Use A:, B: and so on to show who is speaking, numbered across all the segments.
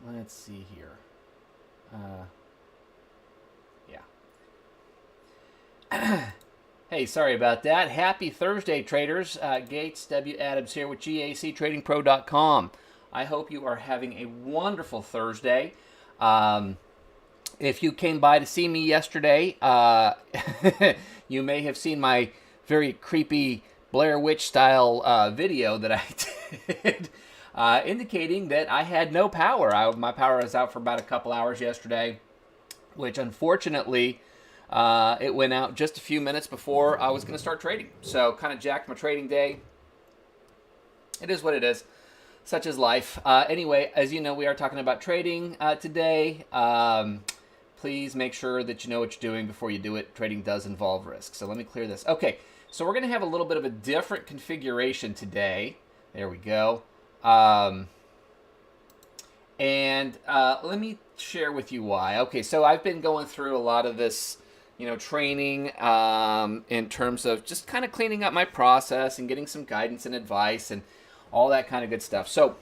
A: let's see here. Yeah. Hey, sorry about that. Happy Thursday, traders. Gates W. Adams here with GACTradingPro.com. I hope you are having a wonderful Thursday. If you came by to see me yesterday, you may have seen my very creepy Blair Witch style video that I did, indicating that I had no power. My power was out for about a couple hours yesterday, which unfortunately it went out just a few minutes before I was going to start trading. So kind of jacked my trading day. It is what it is. Such is life. Anyway, as you know, we are talking about trading today. Please make sure that you know what you're doing before you do it. Trading does involve risk. So let me clear this. Okay, so we're going to have a little bit of a different configuration today. There we go. And let me share with you why. Okay, so I've been going through a lot of this, training in terms of just kind of cleaning up my process and getting some guidance and advice and all that kind of good stuff. So,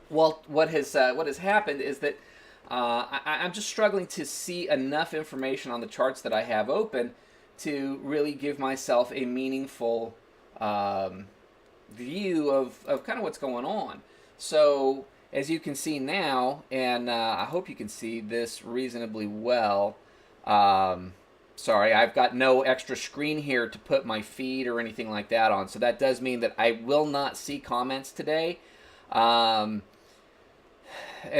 A: well, what has happened is that I'm just struggling to see enough information on the charts that I have open to really give myself a meaningful view of kind of what's going on. So, as you can see now, and I hope you can see this reasonably well. Sorry, I've got no extra screen here to put my feed or anything like that on. So that does mean that I will not see comments today. And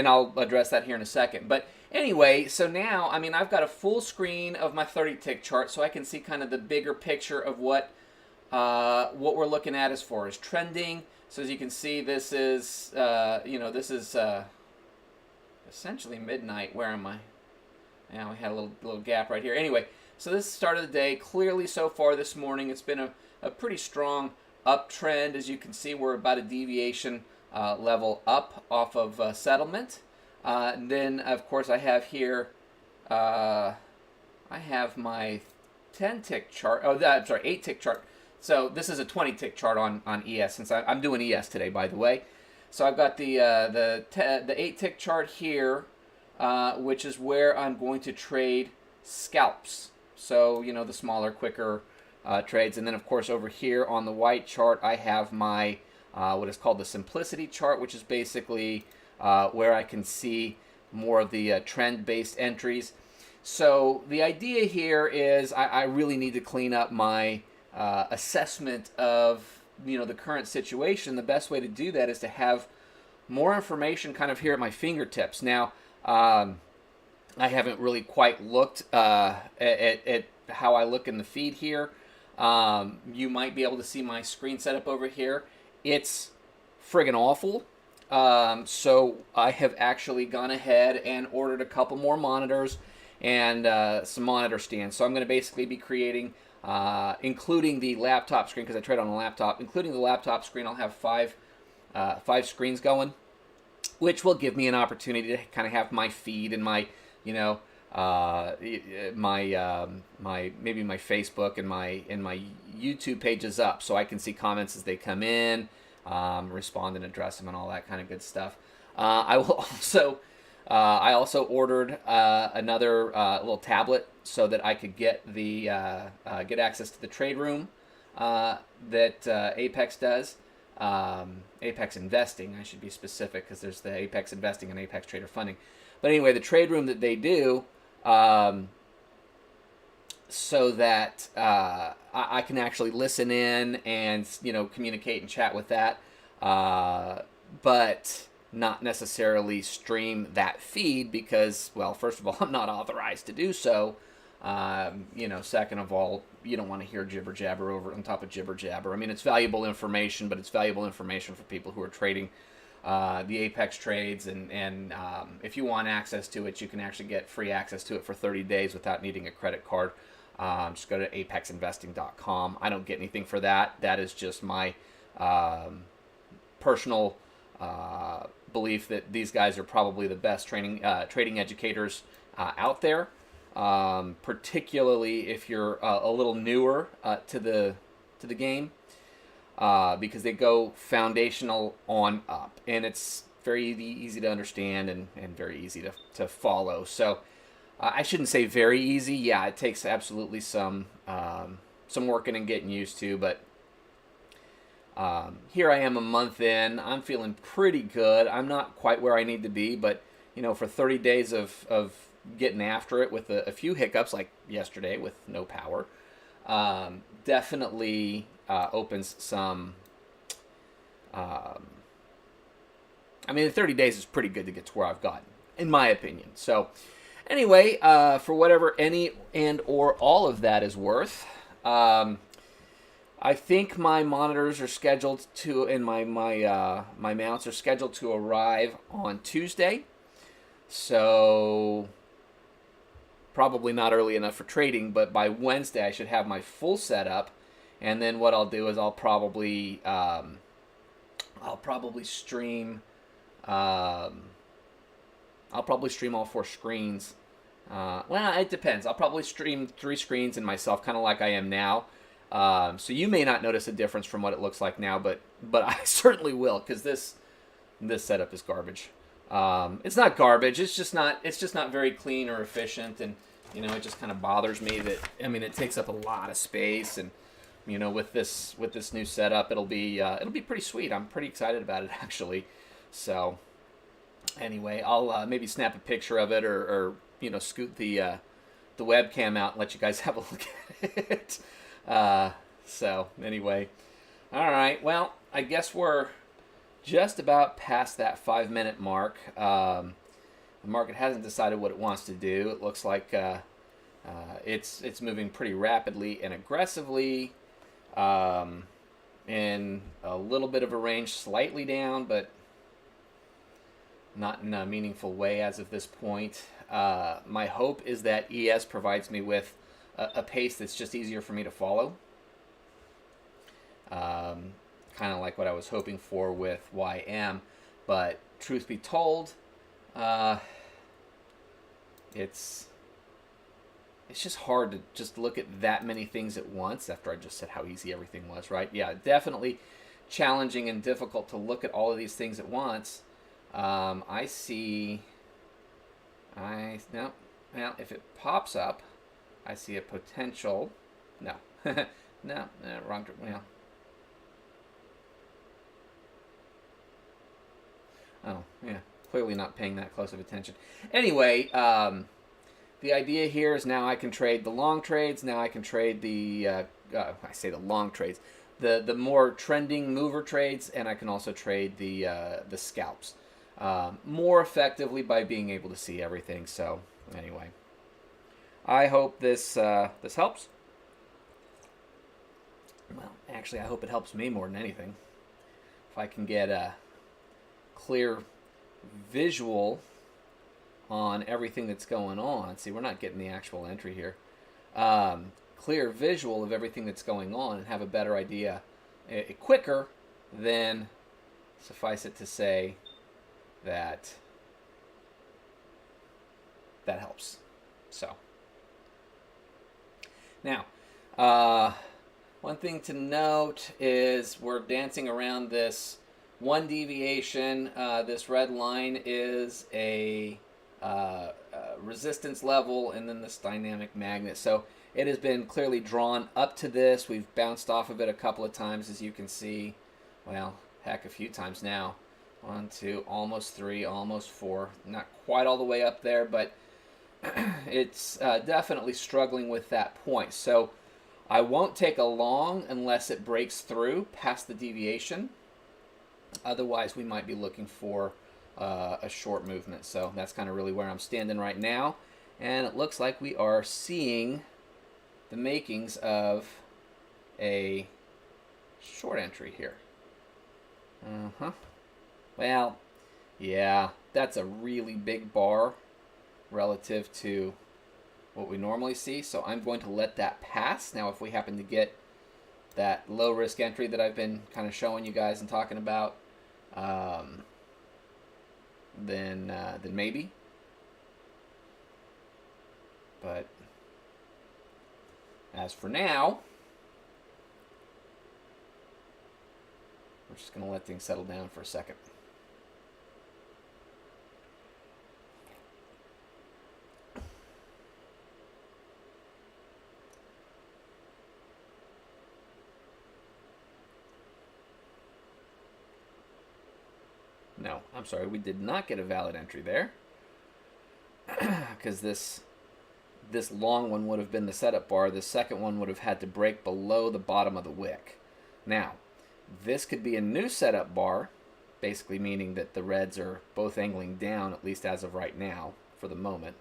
A: I'll address that here in a second. But anyway, so now, I've got a full screen of my 30-tick chart, so I can see kind of the bigger picture of what we're looking at as far as trending. So as you can see, this is, this is essentially midnight. Where am I? Now we had a little gap right here. Anyway, so this is the start of the day. Clearly, so far this morning, it's been a pretty strong uptrend. As you can see, we're about a deviation level up off of settlement. And then, of course, I have here, I have my 10-tick chart. Oh, I'm sorry, 8-tick chart. So this is a 20-tick chart on ES, since I'm doing ES today, by the way. So I've got the 8-tick chart here, which is where I'm going to trade scalps. So, the smaller, quicker trades. And then, of course, over here on the white chart, I have my what is called the simplicity chart, which is basically where I can see more of the trend-based entries. So the idea here is I really need to clean up my assessment of the current situation. The best way to do that is to have more information kind of here at my fingertips. Now, I haven't really quite looked at how I look in the feed here. You might be able to see my screen setup over here. It's friggin' awful. So I have actually gone ahead and ordered a couple more monitors and some monitor stands. So I'm going to basically be creating, including the laptop screen, because I trade on a laptop, including the laptop screen, I'll have five screens going, which will give me an opportunity to kind of have my feed and my, maybe my Facebook and my YouTube pages up, so I can see comments as they come in, respond and address them and all that kind of good stuff. I also ordered another little tablet so that I could get get access to the trade room that Apex does. Apex Investing, I should be specific, because there's the Apex Investing and Apex Trader Funding. But anyway, the trade room that they do, so that I can actually listen in and communicate and chat with that, but not necessarily stream that feed because, well, first of all, I'm not authorized to do so. Second of all, you don't want to hear jibber jabber over on top of jibber jabber. It's valuable information, but it's valuable information for people who are trading the Apex trades, and if you want access to it, you can actually get free access to it for 30 days without needing a credit card. Just go to apexinvesting.com. I don't get anything for that. That is just my personal belief that these guys are probably the best trading educators out there, particularly if you're a little newer to the game. Because they go foundational on up, and it's very easy to understand and very easy to follow. So I shouldn't say very easy. Yeah, it takes absolutely some working and getting used to, but here I am a month in. I'm feeling pretty good. I'm not quite where I need to be, but for 30 days of getting after it with a few hiccups, like yesterday with no power, definitely opens some. 30 days is pretty good to get to where I've gotten, in my opinion. So, anyway, for whatever any and or all of that is worth, I think my monitors are scheduled to, and my mounts are scheduled to arrive on Tuesday. So probably not early enough for trading, but by Wednesday I should have my full setup. And then what I'll do is I'll probably stream. I'll probably stream all 4 screens. Well, it depends. I'll probably stream 3 screens and myself, kind of like I am now. So you may not notice a difference from what it looks like now, but I certainly will, because this setup is garbage. It's not garbage. It's just not very clean or efficient, and it just kind of bothers me that it takes up a lot of space, and with this new setup, it'll be pretty sweet. I'm pretty excited about it, actually. So anyway, I'll maybe snap a picture of it or scoot the webcam out and let you guys have a look at it. So anyway, all right. Well, I guess we're just about past that 5-minute mark. The market hasn't decided what it wants to do. It looks like it's moving pretty rapidly and aggressively, in a little bit of a range, slightly down, but not in a meaningful way as of this point. My hope is that ES provides me with a pace that's just easier for me to follow. Kind of like what I was hoping for with YM, but truth be told, it's just hard to just look at that many things at once after I just said how easy everything was, right? Yeah, definitely challenging and difficult to look at all of these things at once. Well, if it pops up, I see a potential. No, no, wrong. Well, oh yeah, clearly not paying that close of attention. Anyway, the idea here is now I can trade the long trades. Now I can trade I say the long trades, the more trending mover trades, and I can also trade the scalps more effectively by being able to see everything. So anyway, I hope this helps. Well, actually, I hope it helps me more than anything. If I can get a clear visual on everything that's going on. See, we're not getting the actual entry here. Clear visual of everything that's going on and have a better idea quicker, then suffice it to say that helps. So now, one thing to note is we're dancing around this one deviation. This red line is a resistance level, and then this dynamic magnet. So it has been clearly drawn up to this. We've bounced off of it a couple of times, as you can see. Well, heck, a few times now. 1, 2, almost 3, almost 4. Not quite all the way up there, but it's definitely struggling with that point. So I won't take a long unless it breaks through past the deviation. Otherwise, we might be looking for a short movement. So that's kind of really where I'm standing right now. And it looks like we are seeing the makings of a short entry here. Well, yeah, that's a really big bar relative to what we normally see. So I'm going to let that pass. Now, if we happen to get that low risk entry that I've been kind of showing you guys and talking about, then maybe. But as for now, we're just going to let things settle down for a second. No, I'm sorry, we did not get a valid entry there. Because this long one would have been the setup bar. The second one would have had to break below the bottom of the wick. Now, this could be a new setup bar, basically meaning that the reds are both angling down, at least as of right now, for the moment.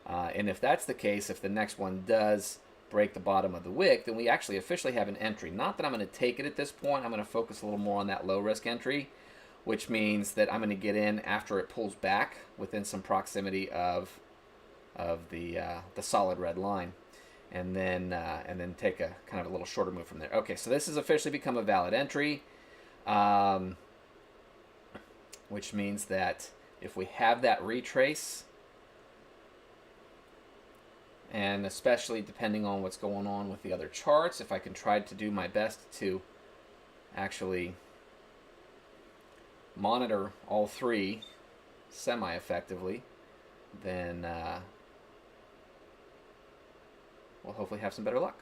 A: And if that's the case, if the next one does break the bottom of the wick, then we actually officially have an entry. Not that I'm going to take it at this point. I'm going to focus a little more on that low-risk entry, which means that I'm going to get in after it pulls back within some proximity of the solid red line, and then take a kind of a little shorter move from there. Okay, so this has officially become a valid entry, which means that if we have that retrace, and especially depending on what's going on with the other charts, if I can try to do my best to actually monitor all three semi-effectively, then we'll hopefully have some better luck.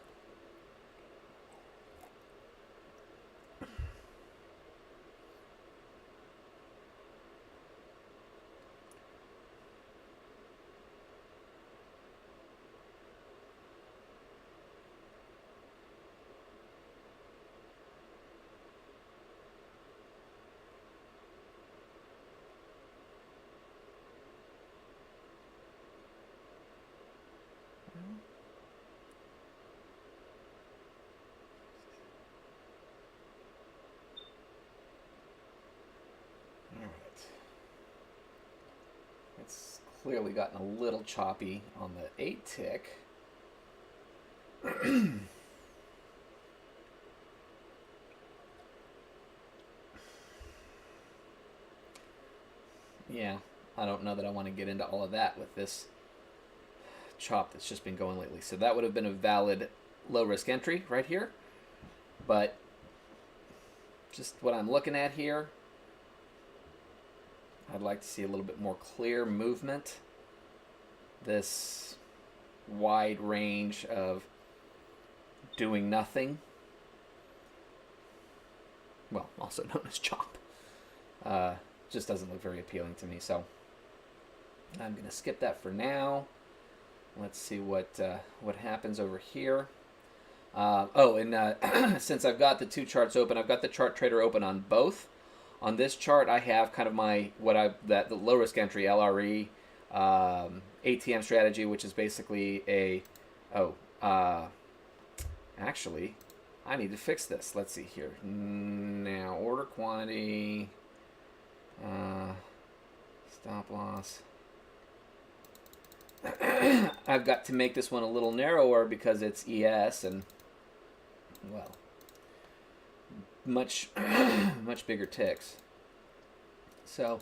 A: It's clearly gotten a little choppy on the 8 tick. Yeah, I don't know that I want to get into all of that with this chop that's just been going lately. So that would have been a valid low-risk entry right here. But just what I'm looking at here, I'd like to see a little bit more clear movement. This wide range of doing nothing, well, also known as chop, just doesn't look very appealing to me. So I'm going to skip that for now. Let's see what happens over here. Since I've got the two charts open, I've got the chart trader open on both. On this chart, I have kind of the low risk entry LRE ATM strategy, which is basically actually, I need to fix this. Let's see here. Now, order quantity, stop loss. I've got to make this one a little narrower because it's ES and, well, much bigger ticks. So,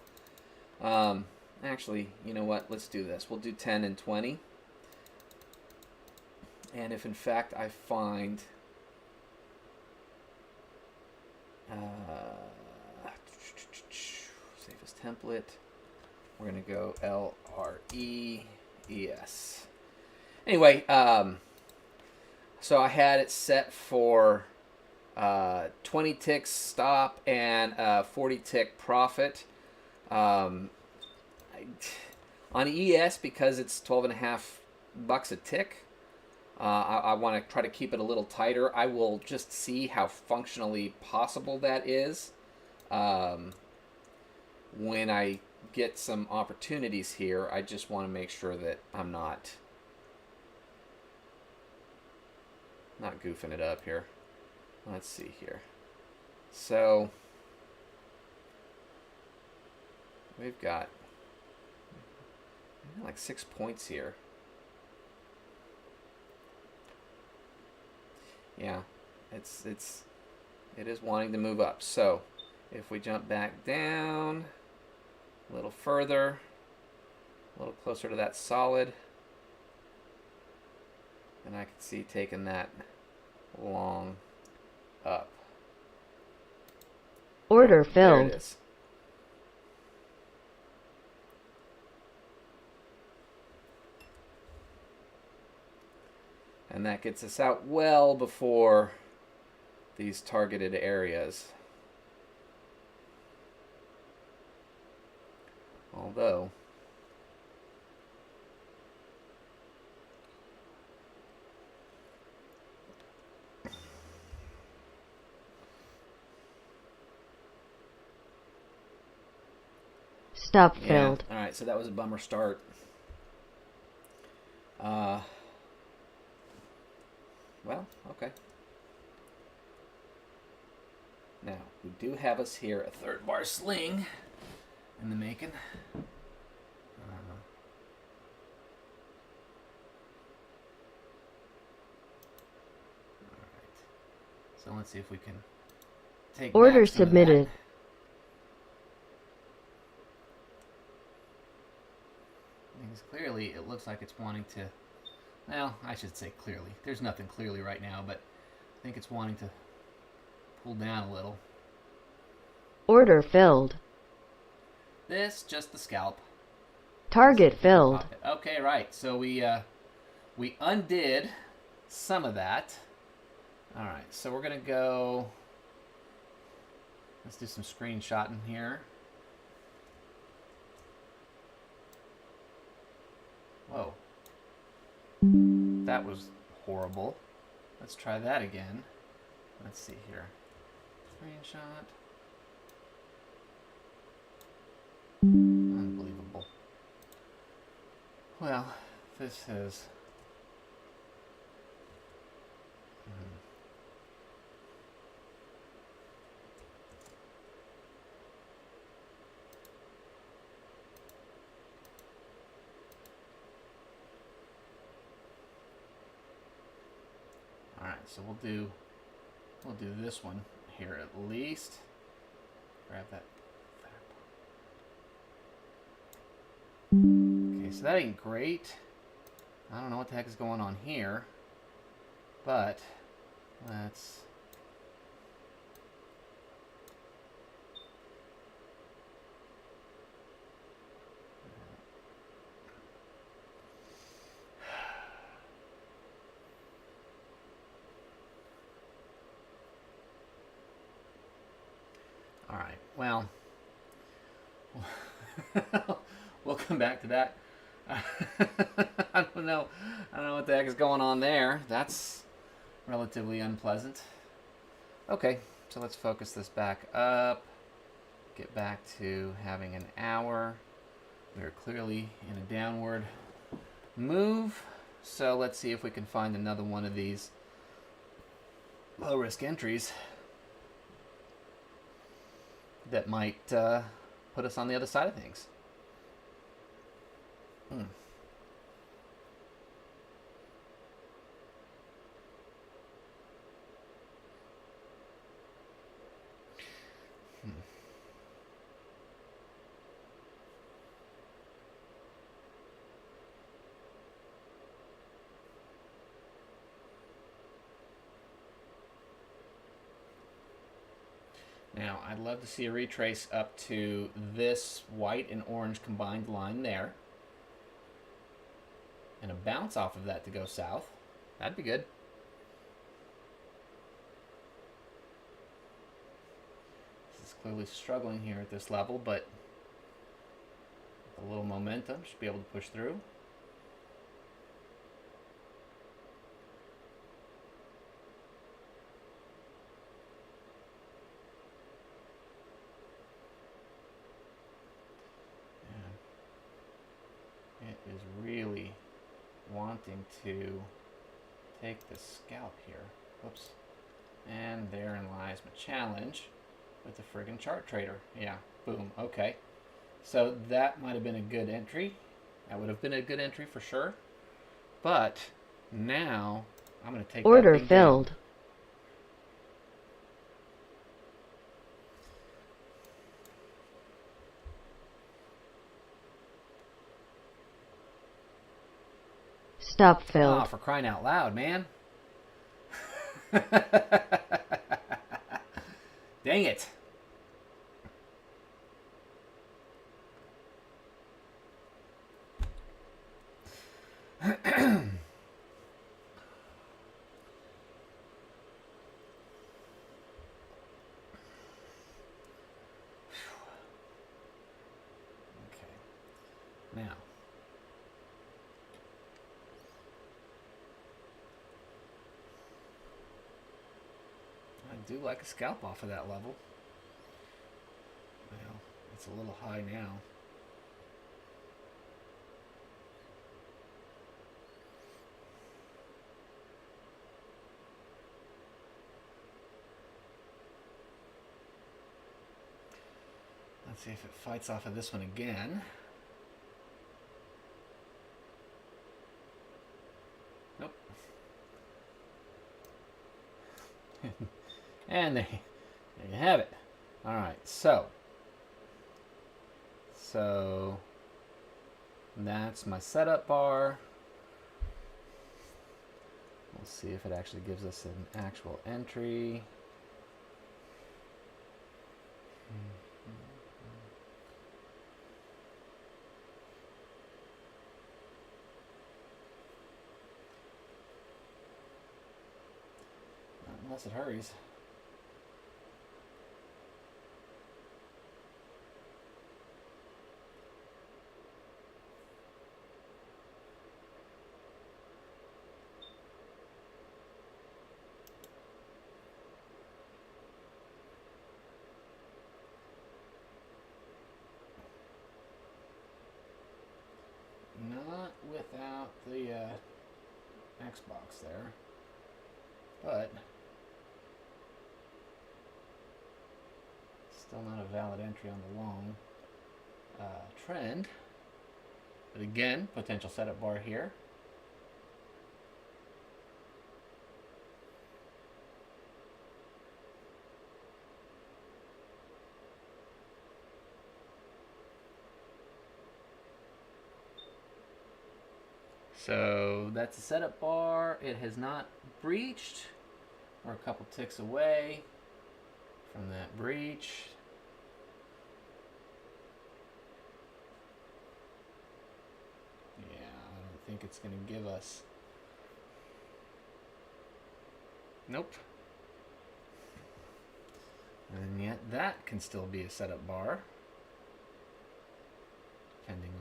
A: actually, you know what? Let's do this. We'll do 10 and 20. And if in fact I find safest template, we're gonna go LREES. Anyway, so I had it set for 20 ticks stop and 40 tick profit. On ES, because it's $12.50 a tick, I want to try to keep it a little tighter. I will just see how functionally possible that is when I get some opportunities here. I just want to make sure that I'm not goofing it up here. Let's see here. So we've got like 6 points here. Yeah, it is wanting to move up. So if we jump back down a little further, a little closer to that solid, and I can see taking that long up.
B: Order
A: There
B: filled.
A: it is. And that gets us out well before these targeted areas. Although,
B: Stop
A: yeah.
B: filled.
A: All right, so that was a bummer start. Uh, well, okay. Now, we do have us here a third bar sling in the making. So let's see if we can take
B: Order
A: back some of that.
B: submitted.
A: Because clearly it looks like it's wanting to, well, I should say clearly. There's nothing clearly right now, but I think it's wanting to pull down a little.
B: Order filled.
A: This, just the scalp.
B: Target filled.
A: Okay, right. So we undid some of that. All right, so we're gonna go. Let's do some screenshotting here. Whoa, that was horrible. Let's try that again. Let's see here. Screenshot. Unbelievable. Well, this is. All right, so we'll do this one here at least. Grab that. Okay, so that ain't great. I don't know what the heck is going on here, but let's. All right, well, we'll come back to that. I don't know what the heck is going on there. That's relatively unpleasant. Okay, so let's focus this back up. Get back to having an hour. We are clearly in a downward move. So let's see if we can find another one of these low risk entries that might put us on the other side of things. Now, I'd love to see a retrace up to this white and orange combined line there. And a bounce off of that to go south. That'd be good. This is clearly struggling here at this level, but with a little momentum, should be able to push through. It is really wanting to take the scalp here. Whoops. And therein lies my challenge with the friggin' chart trader. Yeah, boom, okay. So that might have been a good entry. That would have been a good entry for sure. But now I'm going to take
B: Order
A: that thing
B: filled.
A: down.
B: Stop filled.
A: Oh, for crying out loud, man. Dang it. do like a scalp off of that level. Well, it's a little high now. Let's see if it fights off of this one again. Nope. And there you have it. All right, so that's my setup bar. We'll see if it actually gives us an actual entry. Unless it hurries. Not without the Xbox there, but still not a valid entry on the long trend. But again, potential setup bar here. So that's a setup bar. It has not breached. We're a couple ticks away from that breach. Yeah, I don't think it's going to give us. Nope. And yet that can still be a setup bar, depending on.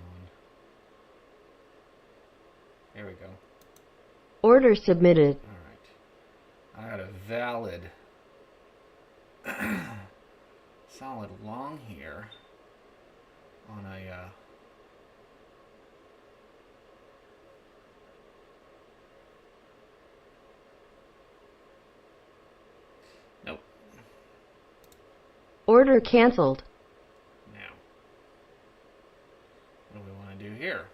A: There we go.
B: Order submitted.
A: All right. I got a valid, solid long here on a. Nope.
B: Order canceled.
A: Now, what do we want to do here?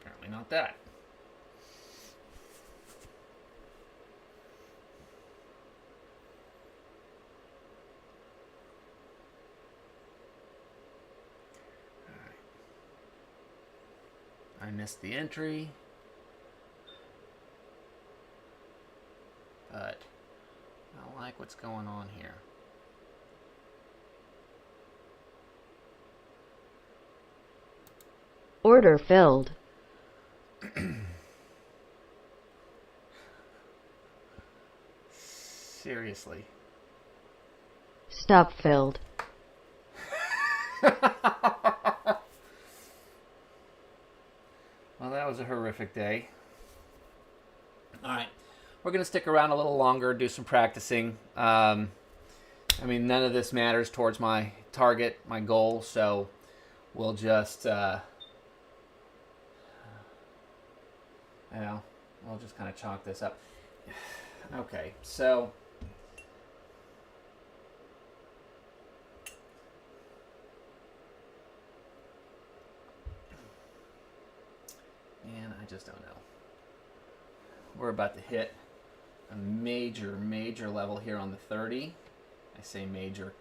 A: Apparently not that. All right. I missed the entry, but I don't like what's going on here.
B: Order filled.
A: Seriously.
B: Stop filled.
A: Well, that was a horrific day. All right. We're going to stick around a little longer, do some practicing. I mean, none of this matters towards my target, my goal, so we'll just, we'll just kind of chalk this up. Okay, so and I just don't know. We're about to hit a major level here on the 30. I say major.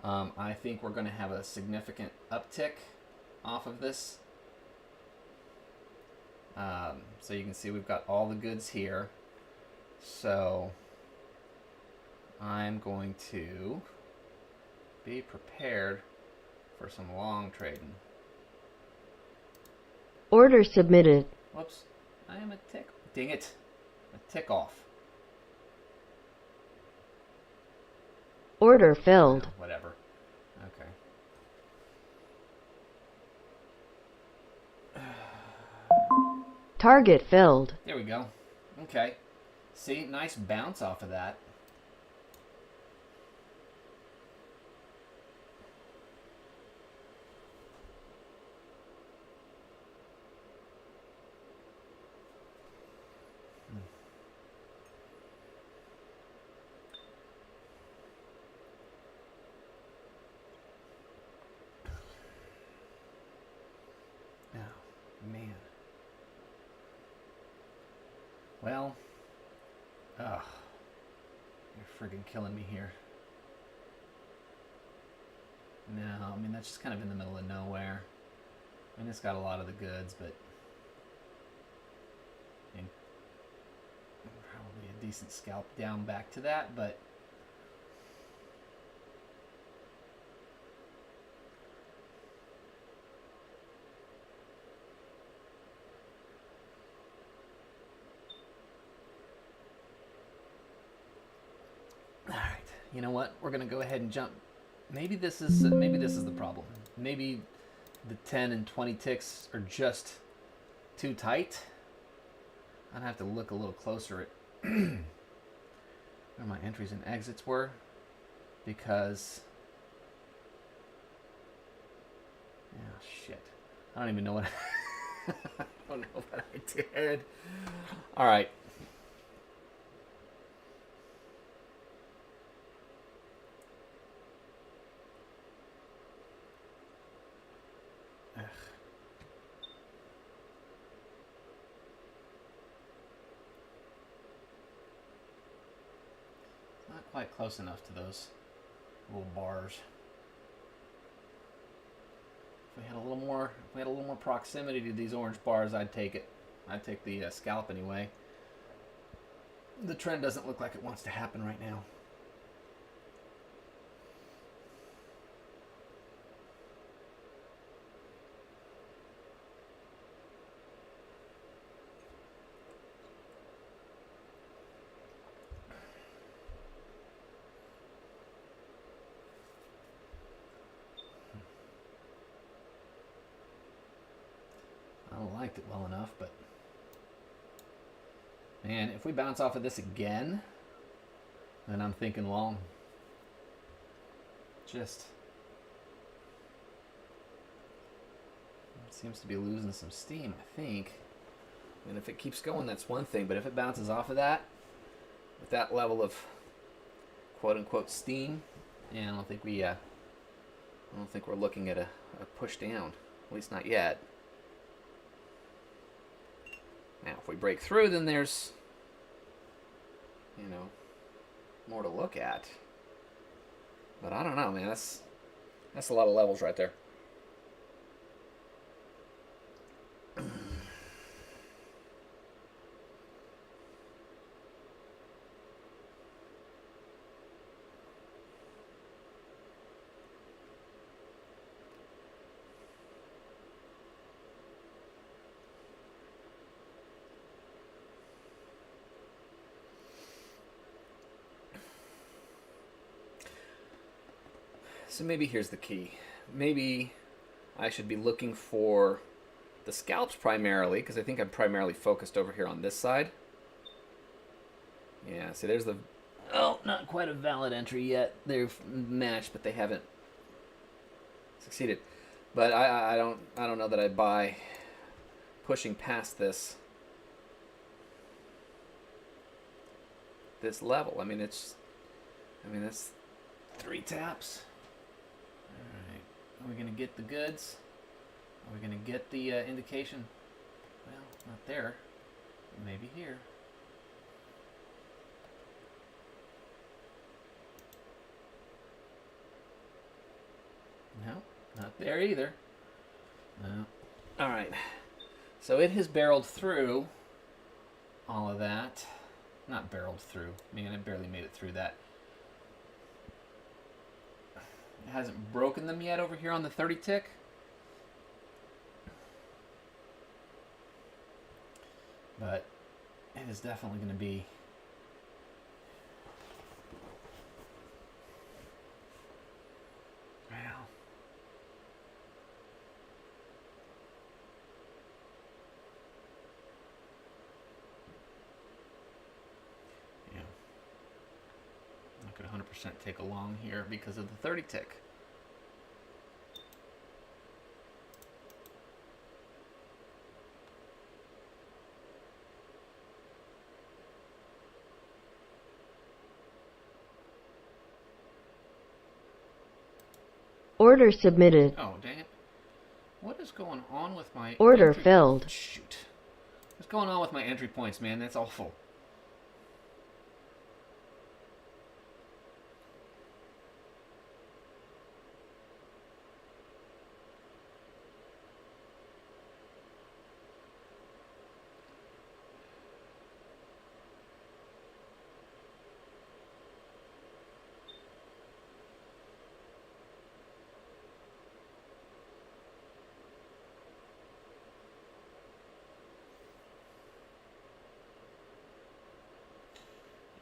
A: I think we're going to have a significant uptick off of this. So you can see we've got all the goods here. So I'm going to be prepared for some long trading.
B: Order submitted.
A: Whoops. I am a tick. Dang it. A tick off.
B: Order filled.
A: Oh, whatever. Okay.
B: Target filled.
A: There we go. Okay. See, nice bounce off of that. Man. Well, ugh, you're friggin' killing me here. No, I mean, that's just kind of in the middle of nowhere. I mean, it's got a lot of the goods, but I mean, probably a decent scalp down back to that, but you know what? We're gonna go ahead and jump. Maybe this is the problem. Maybe the 10 and 20 ticks are just too tight. I'd have to look a little closer at where my entries and exits were, because shit, I don't even know what I don't know what I did. All right. Not quite close enough to those little bars. If we had a little more proximity to these orange bars, I'd take it. I'd take the scalp anyway. The trend doesn't look like it wants to happen right now. I liked it well enough, but man, if we bounce off of this again, then I'm thinking long. Just it seems to be losing some steam, I think. And if it keeps going, that's one thing, but if it bounces off of that with that level of quote unquote steam, yeah, I don't think we're looking at a push down, at least not yet. Now, if we break through, then there's, more to look at. But I don't know, man. That's a lot of levels right there. So maybe here's the key. Maybe I should be looking for the scalps primarily, because I think I'm primarily focused over here on this side. Yeah, see there's the... Oh, not quite a valid entry yet. They've matched, but they haven't succeeded. But I don't know that I buy pushing past this level. I mean, that's 3 taps. Are we going to get the goods? Are we going to get the indication? Well, not there. Maybe here. No, not there either. No. All right. So it has barreled through all of that. Not barreled through. Man, it barely made it through that. It hasn't broken them yet over here on the 30 tick. But it is definitely going to be could 100% take a long here because of the 30 tick.
B: Order submitted.
A: Oh, dang it. What is going on with my
B: Order
A: entry?
B: filled.
A: Shoot. What's going on with my entry points, man? That's awful.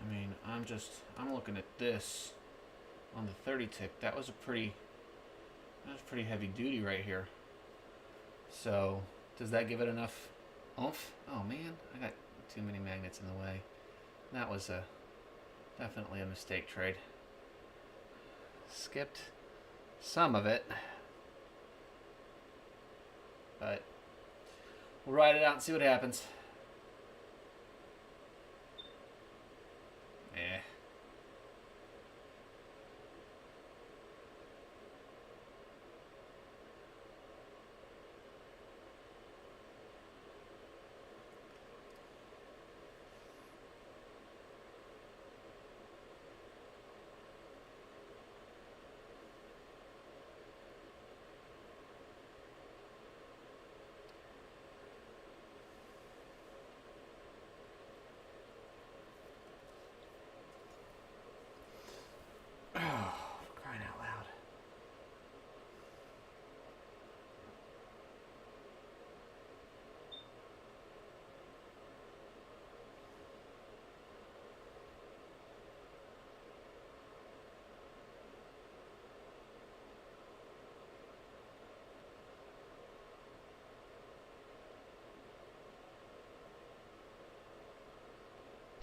A: I mean, I'm looking at this on the 30 tick. That was pretty heavy duty right here. So, does that give it enough oomph? Oh man, I got too many magnets in the way. That was definitely a mistake trade. Skipped some of it, but we'll ride it out and see what happens. Eh. Crying out loud.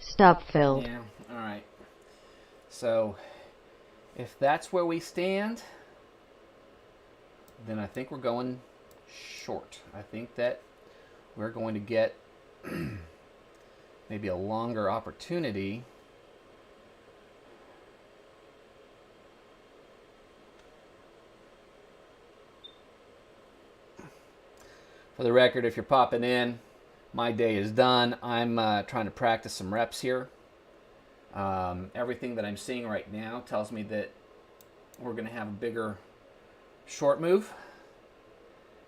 B: Stop filled.
A: Yeah, alright. So, if that's where we stand, then I think we're going short. I think that we're going to get maybe a longer opportunity. For the record, if you're popping in, my day is done. I'm trying to practice some reps here. Everything that I'm seeing right now tells me that we're going to have a bigger short move,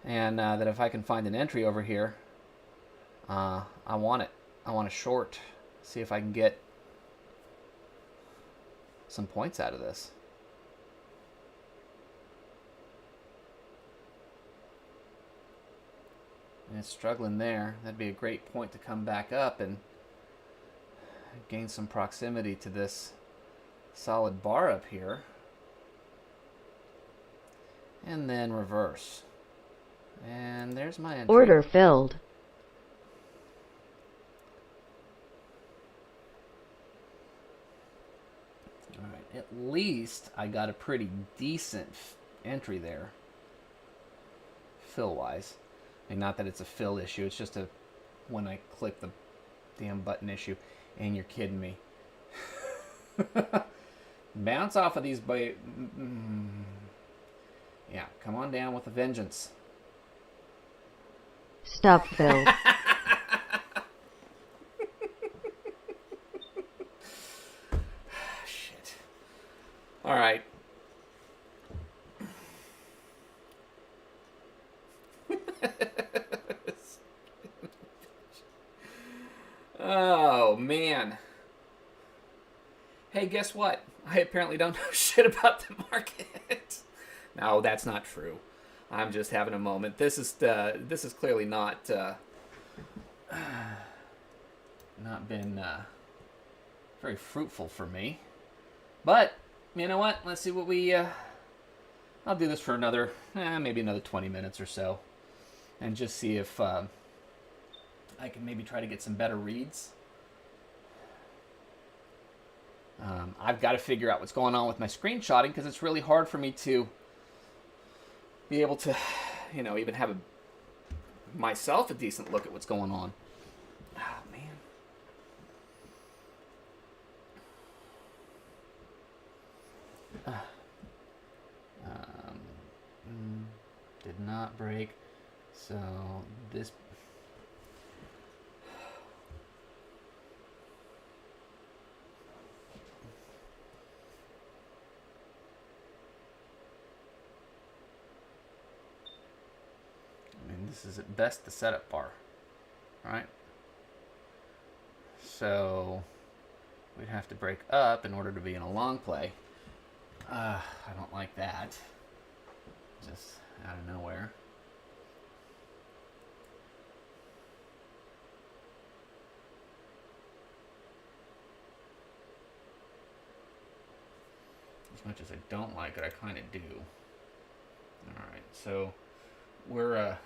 A: and that if I can find an entry over here, I want it. I want a short. See if I can get some points out of this. And it's struggling there. That'd be a great point to come back up and gain some proximity to this solid bar up here. And then reverse. And there's my entry.
B: Order filled.
A: Alright, at least I got a pretty decent entry there. Fill-wise. And not that it's a fill issue, it's just a when I click the damn button issue. And you're kidding me. Bounce off of these yeah, come on down with a vengeance.
B: Stop filled.
A: Shit. Alright. Oh, man. Hey, guess what? I apparently don't know shit about the market. No, that's not true. I'm just having a moment. This is clearly not been very fruitful for me. But you know what? Let's see what we. I'll do this for another, maybe another 20 minutes or so, and just see if I can maybe try to get some better reads. I've got to figure out what's going on with my screenshotting because it's really hard for me to be able to, even have myself a decent look at what's going on. Oh, man. Did not break. So this. This is at best the setup bar, right? So we'd have to break up in order to be in a long play. I don't like that. Just out of nowhere. As much as I don't like it, I kind of do. All right, so we're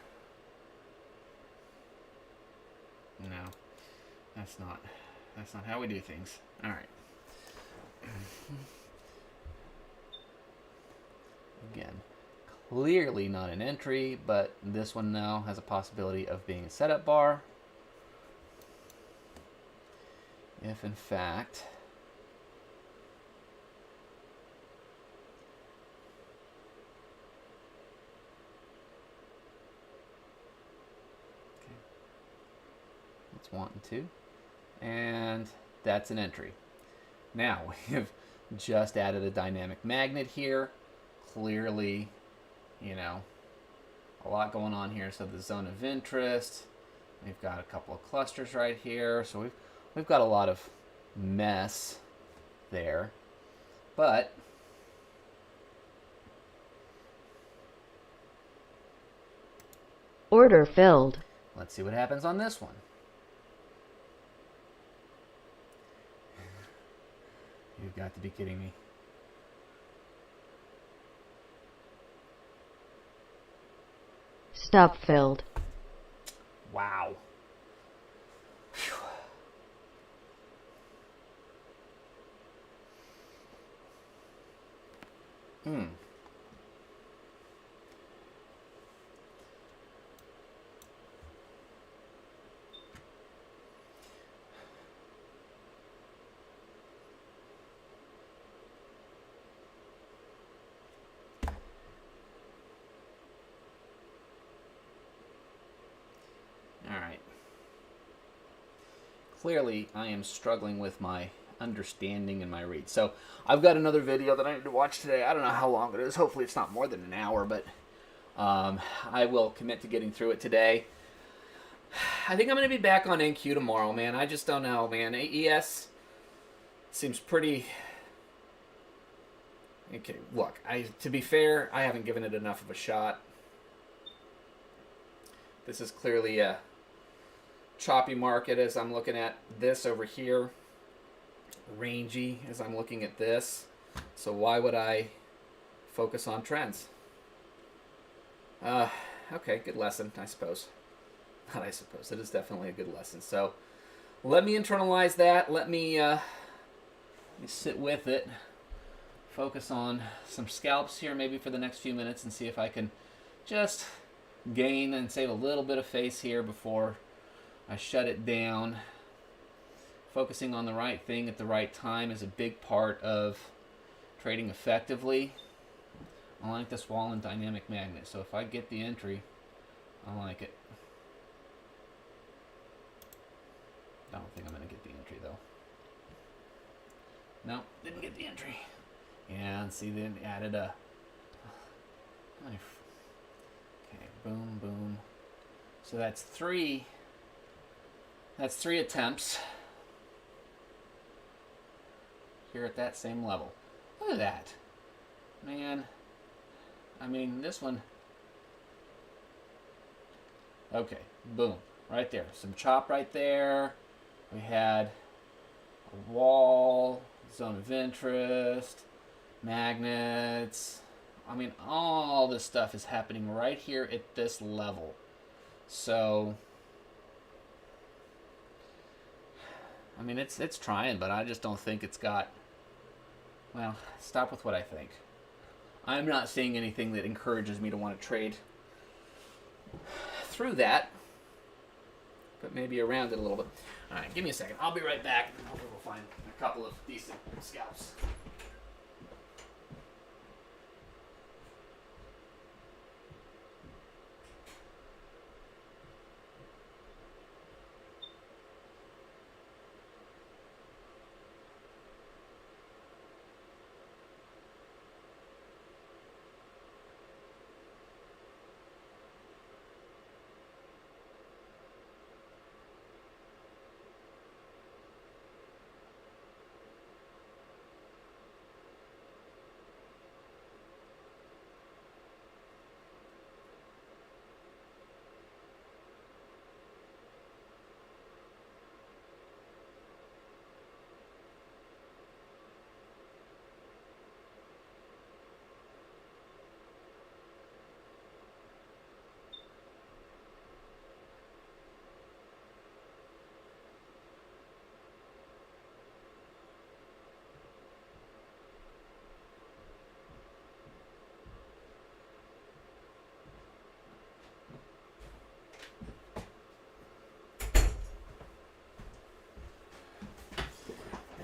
A: no, that's not how we do things. All right. Again, clearly not an entry, but this one now has a possibility of being a setup bar. If in fact it's wanting to, and that's an entry. Now we have just added a dynamic magnet here. Clearly, a lot going on here. So the zone of interest, we've got a couple of clusters right here. So we've got a lot of mess there, but
B: Order filled.
A: let's see what happens on this one. You've got to be kidding me.
B: Stop filled.
A: Wow. Hmm. Clearly, I am struggling with my understanding and my read. So, I've got another video that I need to watch today. I don't know how long it is. Hopefully, it's not more than an hour, but I will commit to getting through it today. I think I'm going to be back on NQ tomorrow, man. I just don't know, man. AES seems pretty... Okay, look, to be fair, I haven't given it enough of a shot. This is clearly a choppy market as I'm looking at this over here. Rangy as I'm looking at this. So why would I focus on trends? Okay, good lesson, I suppose. Not I suppose. It is definitely a good lesson. So let me internalize that. Let me sit with it. Focus on some scalps here maybe for the next few minutes and see if I can just gain and save a little bit of face here before I shut it down. Focusing on the right thing at the right time is a big part of trading effectively. I like this wall and dynamic magnet, so if I get the entry, I like it. I don't think I'm going to get the entry though. No, didn't get the entry. Yeah, and see, then added a... Okay, boom, boom. So that's three attempts here at that same level. Look at that. Man, I mean, this one... Okay, boom, right there. Some chop right there. We had a wall, zone of interest, magnets. I mean, all this stuff is happening right here at this level. So, I mean, it's trying, but I just don't think it's got Well, stop with what I think. I'm not seeing anything that encourages me to want to trade through that, but maybe around it a little bit. All right, give me a second. I'll be right back. Hopefully we'll find a couple of decent scalps.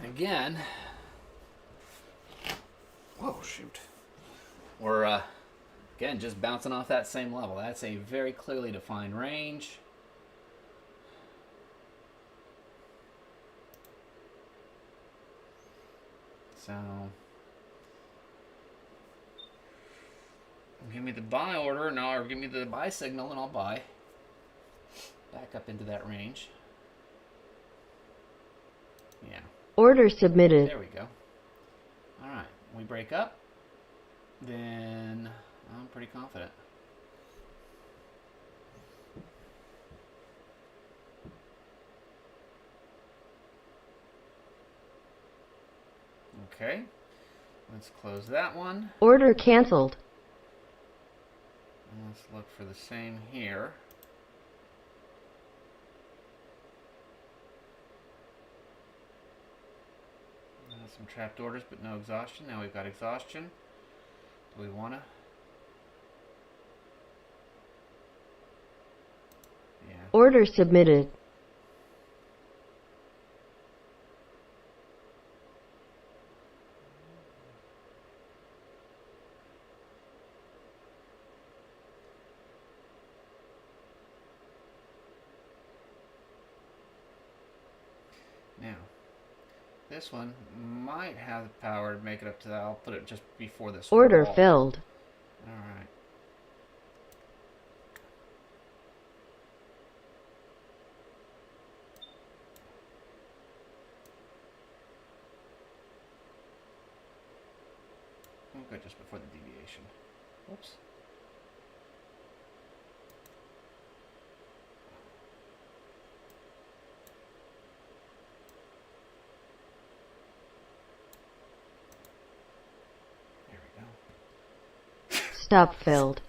A: Again, whoa, shoot. We're, again, just bouncing off that same level. That's a very clearly defined range. So, give me the buy order, or give me the buy signal, and I'll buy. Back up into that range. Yeah.
B: Order submitted.
A: There we go. All right, we break up, then I'm pretty confident. Okay, let's close that one.
B: Order canceled.
A: And let's look for the same here. Some trapped orders, but no exhaustion. Now we've got exhaustion. Do we want to? Yeah.
B: Order submitted.
A: Now, this one might have the power to make it up to that. I'll put it just before this
B: Order
A: wall.
B: filled.
A: All right. We'll go just before the deviation. Whoops.
B: Stop filled.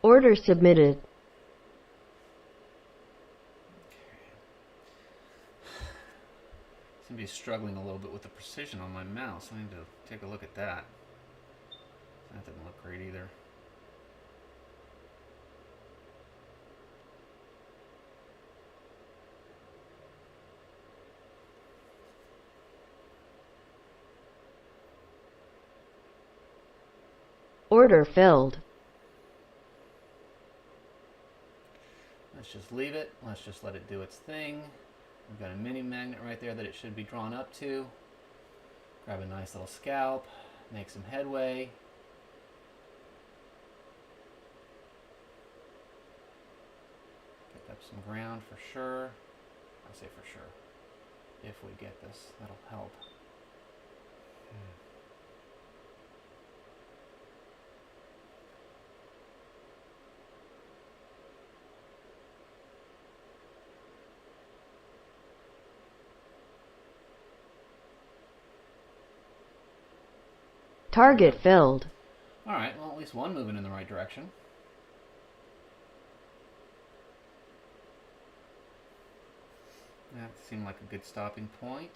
B: Order submitted.
A: Seem to be struggling a little bit with the precision on my mouse. I need to take a look at that. That didn't look great either.
B: Order filled.
A: Let's just leave it. Let's just let it do its thing. We've got a mini magnet right there that it should be drawn up to. Grab a nice little scalp, make some headway. Pick up some ground for sure. I say for sure. If we get this, that'll help.
B: Target filled.
A: Alright, well, at least one moving in the right direction. That seemed like a good stopping point.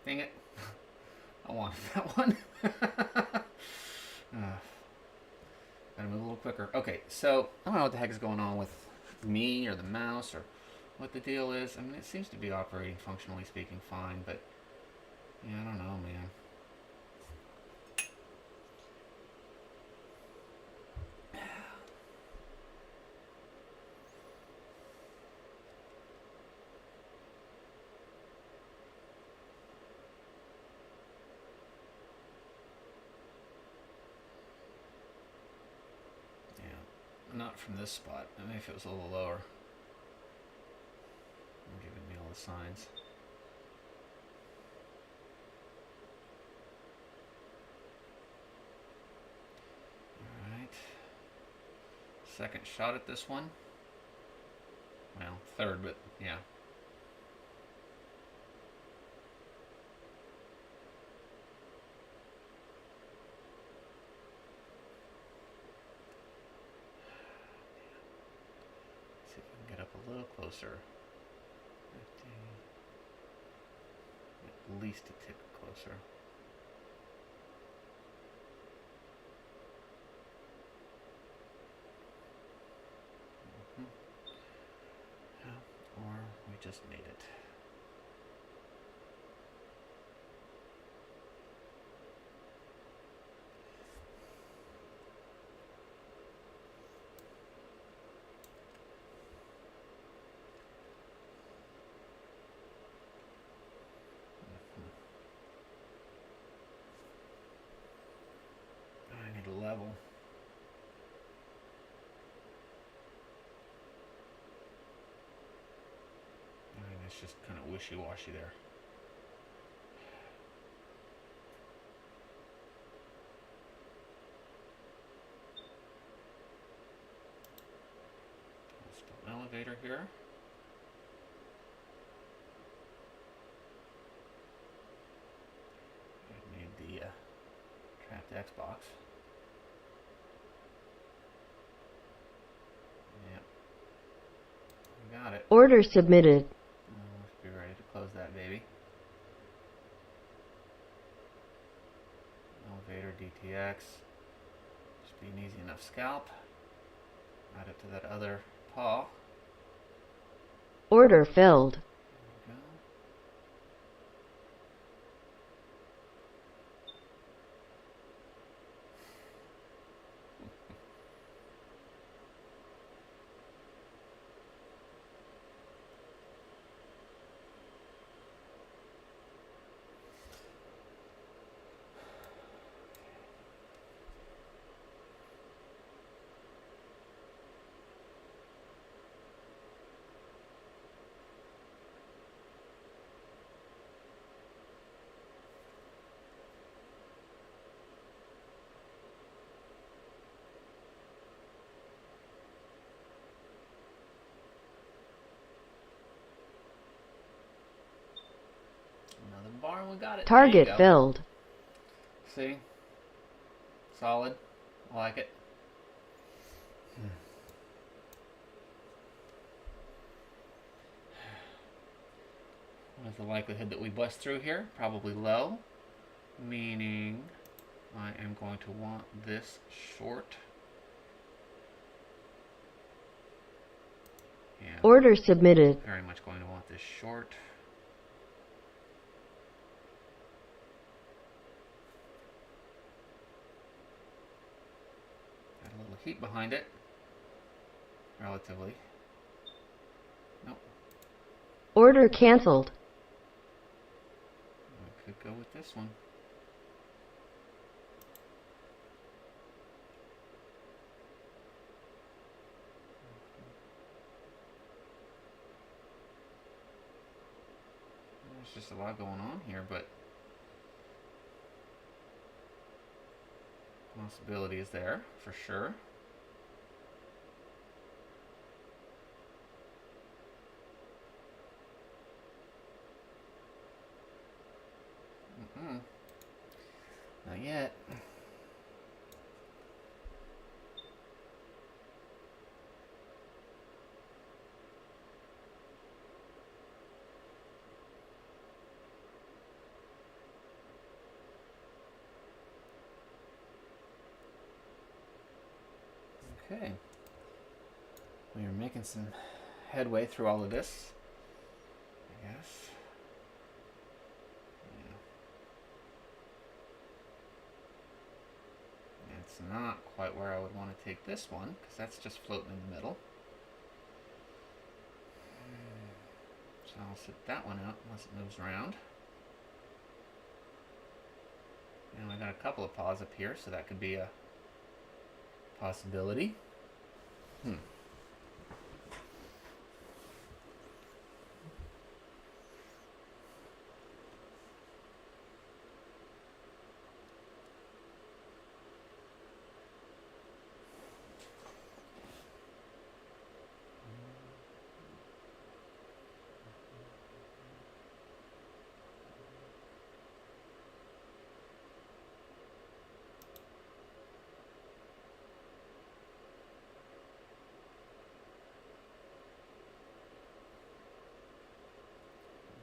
A: Dang it. I wanted that one. Gotta move a little quicker. Okay, so I don't know what the heck is going on with me or the mouse or what the deal is. I mean, it seems to be operating, functionally speaking, fine, but yeah, I don't know, man. Not from this spot. Maybe if it was a little lower. They're giving me all the signs. Alright. Second shot at this one. Well, third, but yeah. A little closer. 50. At least a tick closer. Yeah, or we just made it. Level. I mean, it's just kind of wishy-washy there. Let's put an elevator here. I need the trapped Xbox. Got it.
B: Order submitted.
A: Let's be ready to close that baby. Elevator DTX. Just be an easy enough scalp. Add it to that other paw.
B: Order filled.
A: There we go. Another barn, we got it.
B: Target filled.
A: See? Solid. I like it. What is the likelihood that we bust through here? Probably low. Meaning I am going to want this short. Yeah.
B: Order submitted.
A: Very much going to want this short. a little heat behind it. Relatively. Nope.
B: Order canceled.
A: I could go with this one. There's just a lot going on here, but possibility is there for sure. Not yet. Okay. We are making some headway through all of this, I guess. Yeah. It's not quite where I would want to take this one, because that's just floating in the middle. So I'll sit that one out unless it moves around. And I got a couple of paws up here, so that could be a possibility.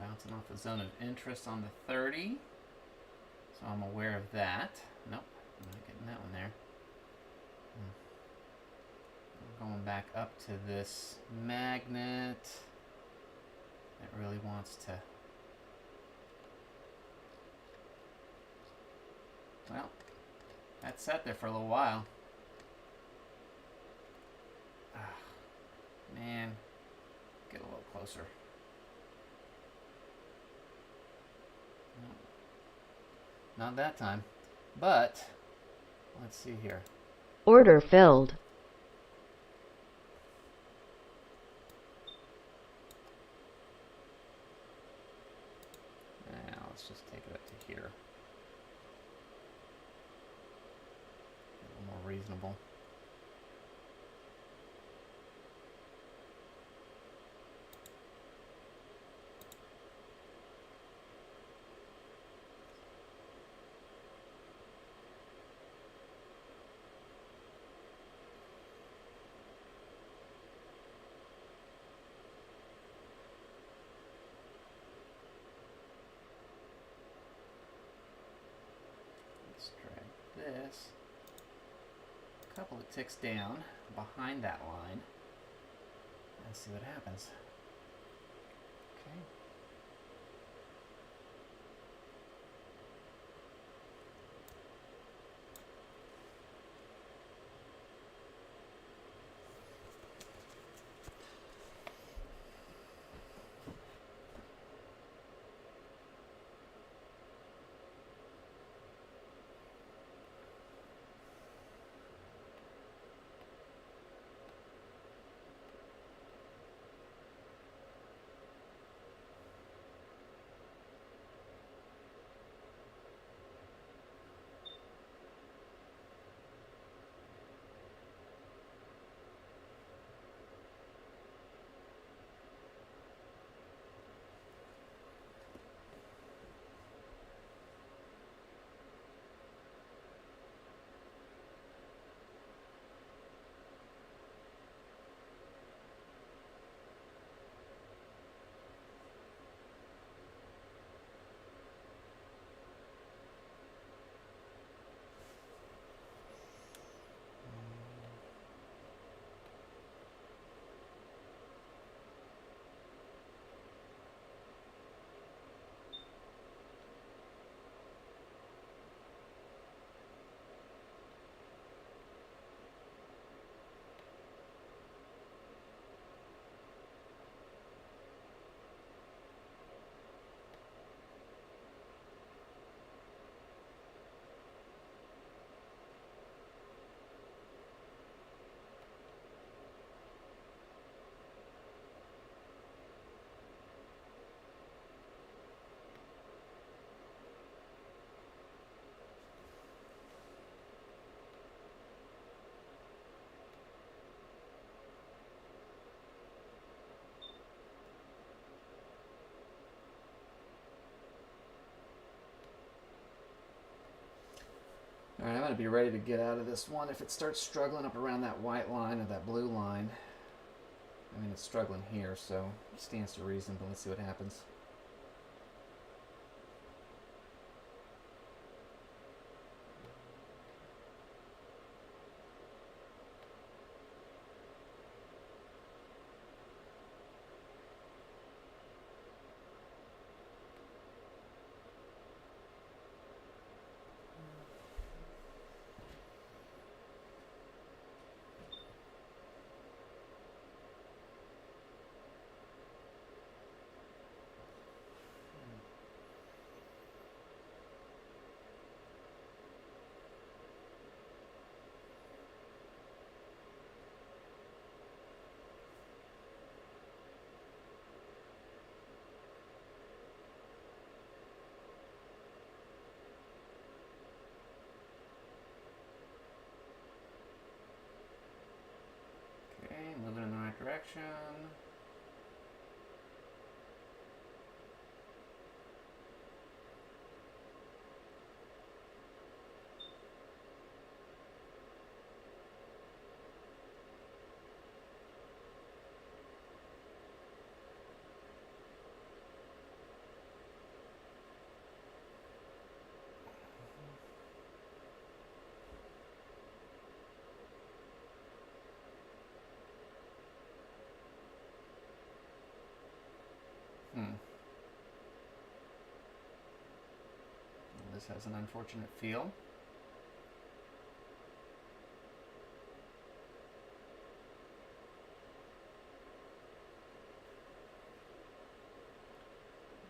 A: Bouncing off the zone of interest on the 30. So I'm aware of that. Nope, I'm not getting that one there. I'm going back up to this magnet. It really wants to... Well, that sat there for a little while. Man, get a little closer. Not that time. But, let's see here.
B: Order filled.
A: Now, let's just take it up to here. A little more reasonable. This a couple of ticks down behind that line and see what happens. Okay. All right, I'm going to be ready to get out of this one. If it starts struggling up around that white line or that blue line, I mean, it's struggling here, so it stands to reason, but let's see what happens. Okay, moving in the right direction. This has an unfortunate feel.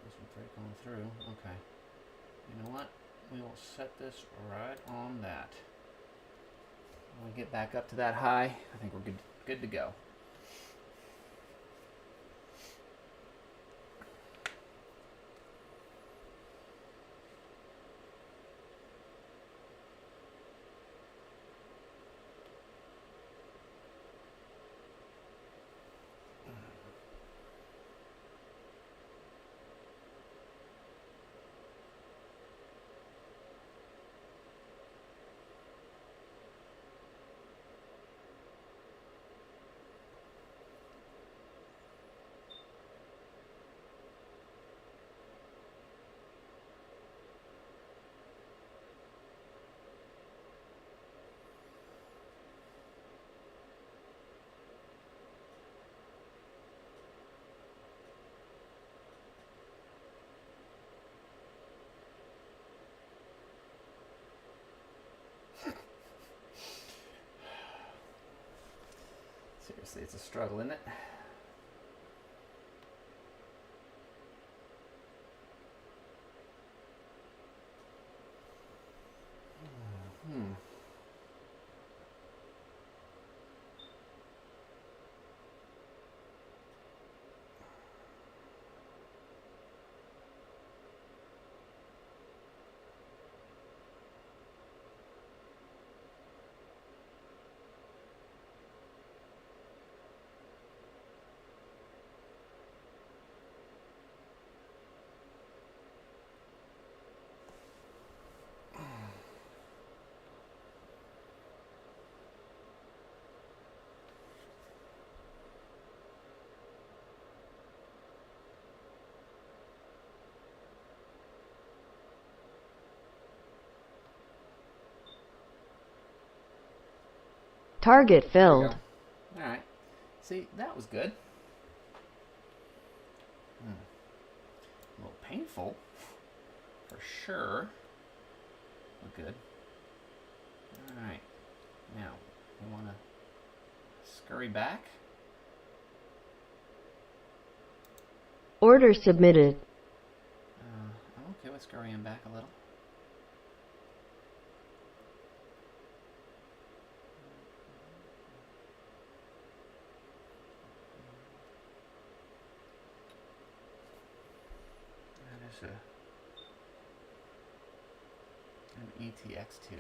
A: This one's going through. Okay. You know what? We will set this right on that. When we get back up to that high, I think we're good to go. Seriously, it's a struggle, isn't it?
B: Target filled.
A: All right. See, that was good. A little painful, for sure. But good. All right. Now, we want to scurry back.
B: Order submitted.
A: I'm okay with scurrying back a little. That is an ETX2.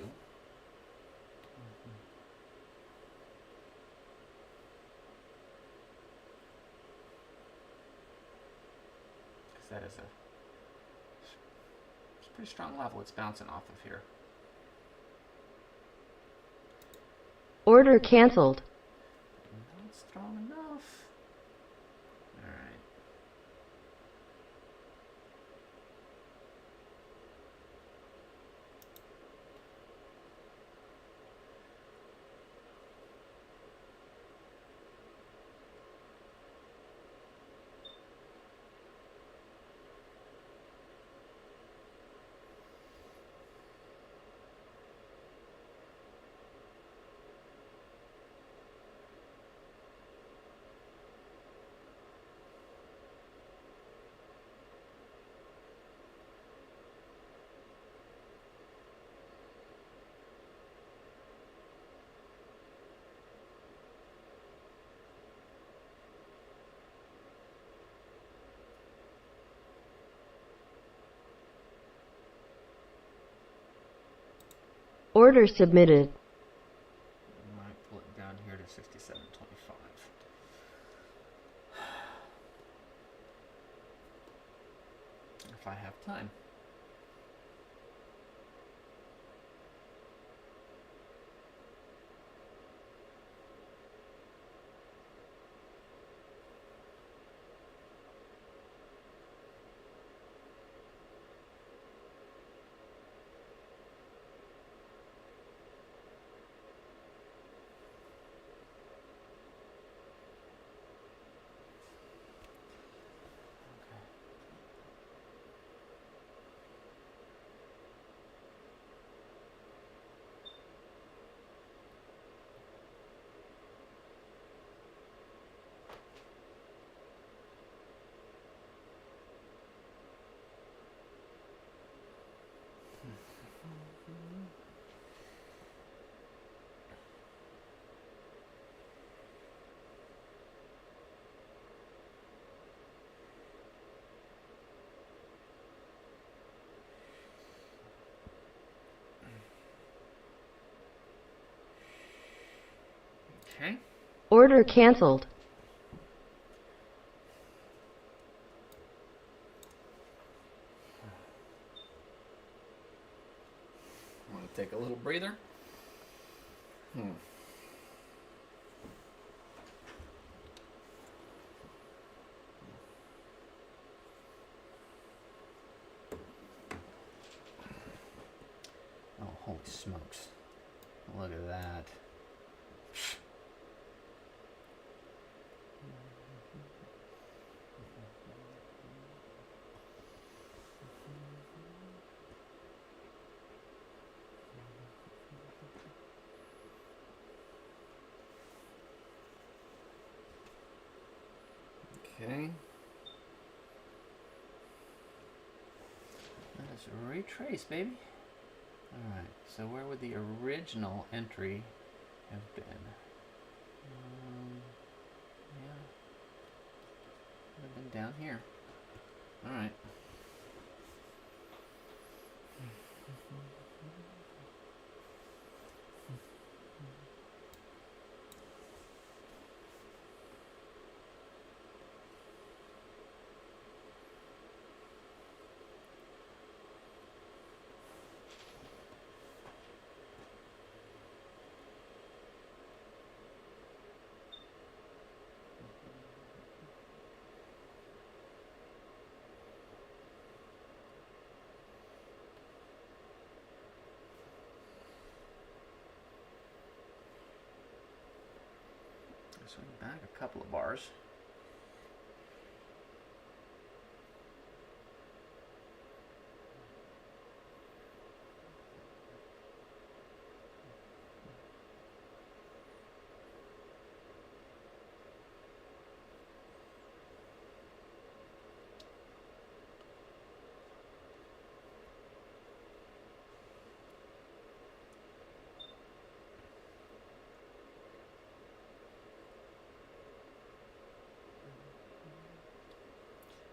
A: Because that is it's a pretty strong level it's bouncing off of here.
B: Order canceled.
A: Not strong enough. All right.
B: Order submitted.
A: I might pull it down here to 67.25. If I have time. Okay.
B: Order canceled.
A: I'm going to take a little breather. Oh, holy smokes. Look at that. Okay. Let us retrace, baby. Alright, so where would the original entry have been? Yeah. Would have been down here. Alright. Swing back a couple of bars.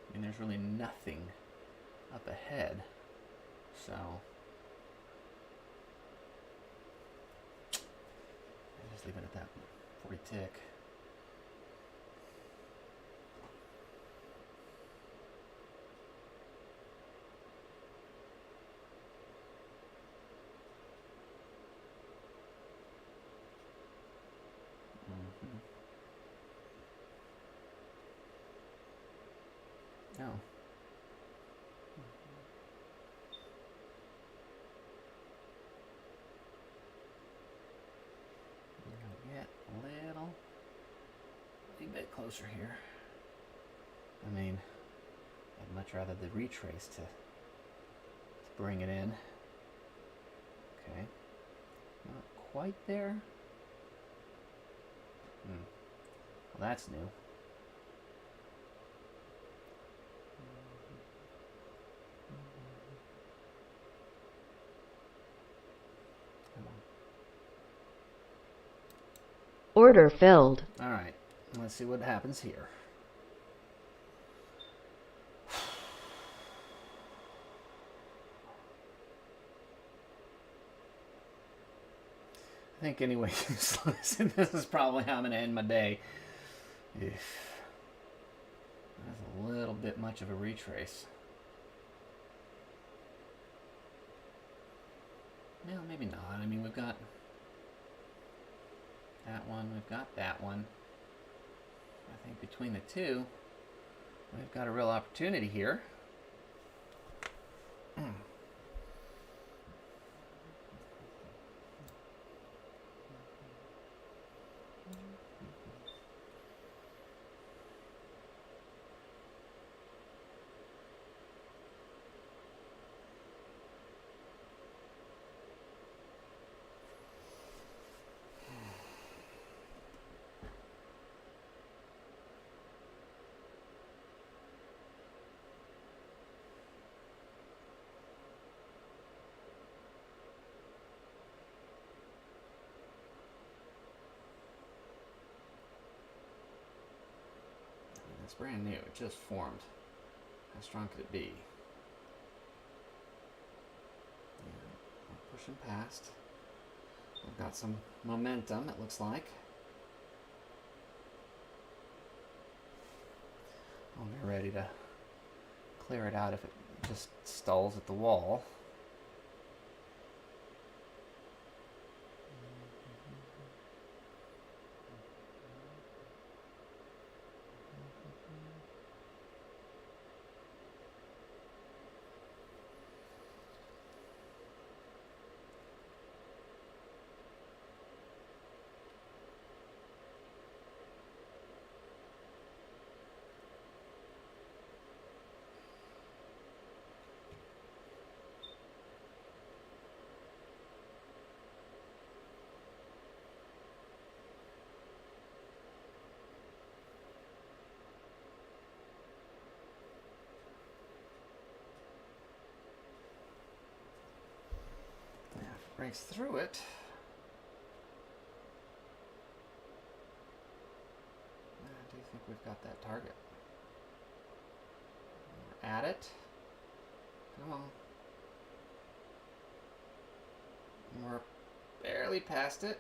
A: I mean, there's really nothing up ahead, so I just leave it at that 40 tick. go. Get a little bit closer here. I mean, I'd much rather the retrace to bring it in. Okay, not quite there. Well, that's new. Come on.
B: Order filled.
A: All right, let's see what happens here. I think anyway, this is probably how I'm going to end my day. That's a little bit much of a retrace. Well, maybe not. I mean, we've got that one, we've got that one. I think between the two, we've got a real opportunity here. It's brand new. It just formed. How strong could it be? Yeah, we're pushing past. We've got some momentum, it looks like. I'll be ready to clear it out if it just stalls at the wall. Breaks through it. I do think we've got that target. We're at it. Come on. We're barely past it.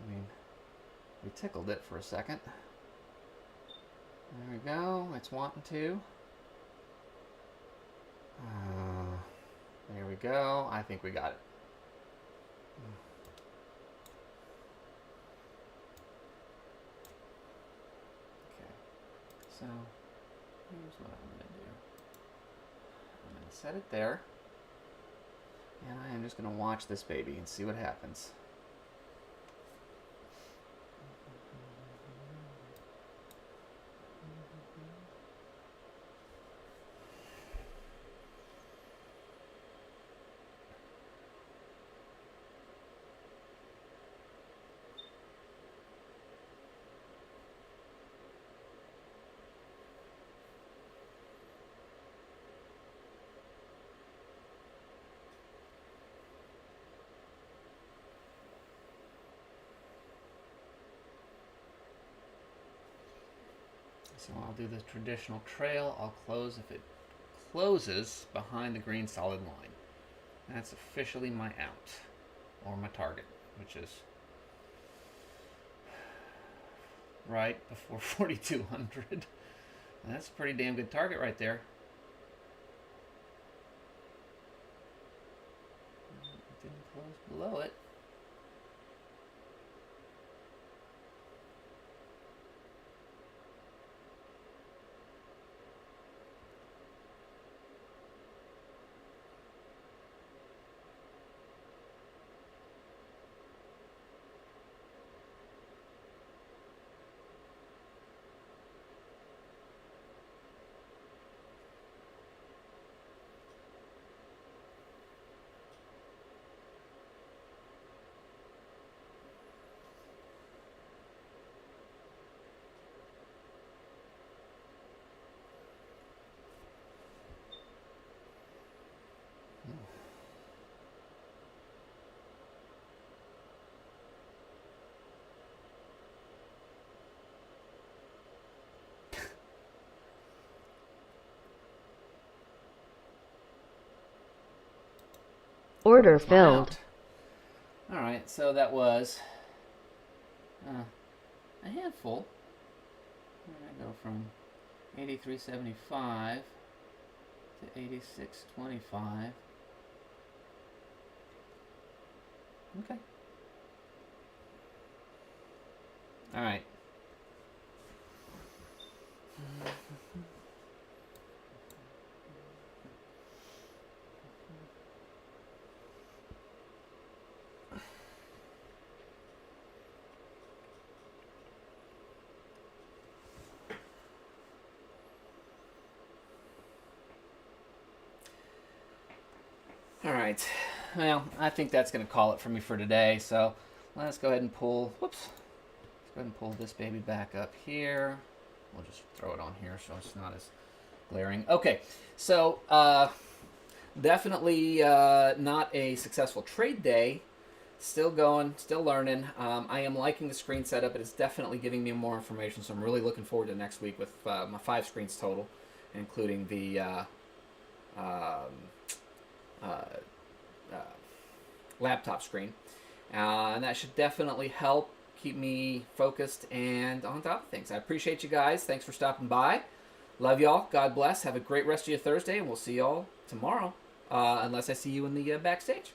A: I mean, we tickled it for a second. There we go. It's wanting to. There we go. I think we got it. Okay. So, here's what I'm going to do. I'm going to set it there. And I am just going to watch this baby and see what happens. So I'll do the traditional trail. I'll close if it closes behind the green solid line. That's officially my out, or my target, which is right before 4,200. That's a pretty damn good target right there. It didn't close below it.
B: Order
A: That's my
B: filled.
A: out. All right, so that was a handful. Where did I go from 83.75 to 86.25? Okay. All right. All right. Well, I think that's going to call it for me for today. So let's go ahead and pull. Whoops. Let's go ahead and pull this baby back up here. We'll just throw it on here so it's not as glaring. Okay. So definitely not a successful trade day. Still going, still learning. I am liking the screen setup. It is definitely giving me more information. So I'm really looking forward to next week with my 5 screens total, including the laptop screen. And that should definitely help keep me focused and on top of things. I appreciate you guys. Thanks for stopping by. Love y'all. God bless. Have a great rest of your Thursday, and we'll see y'all tomorrow, unless I see you in the backstage.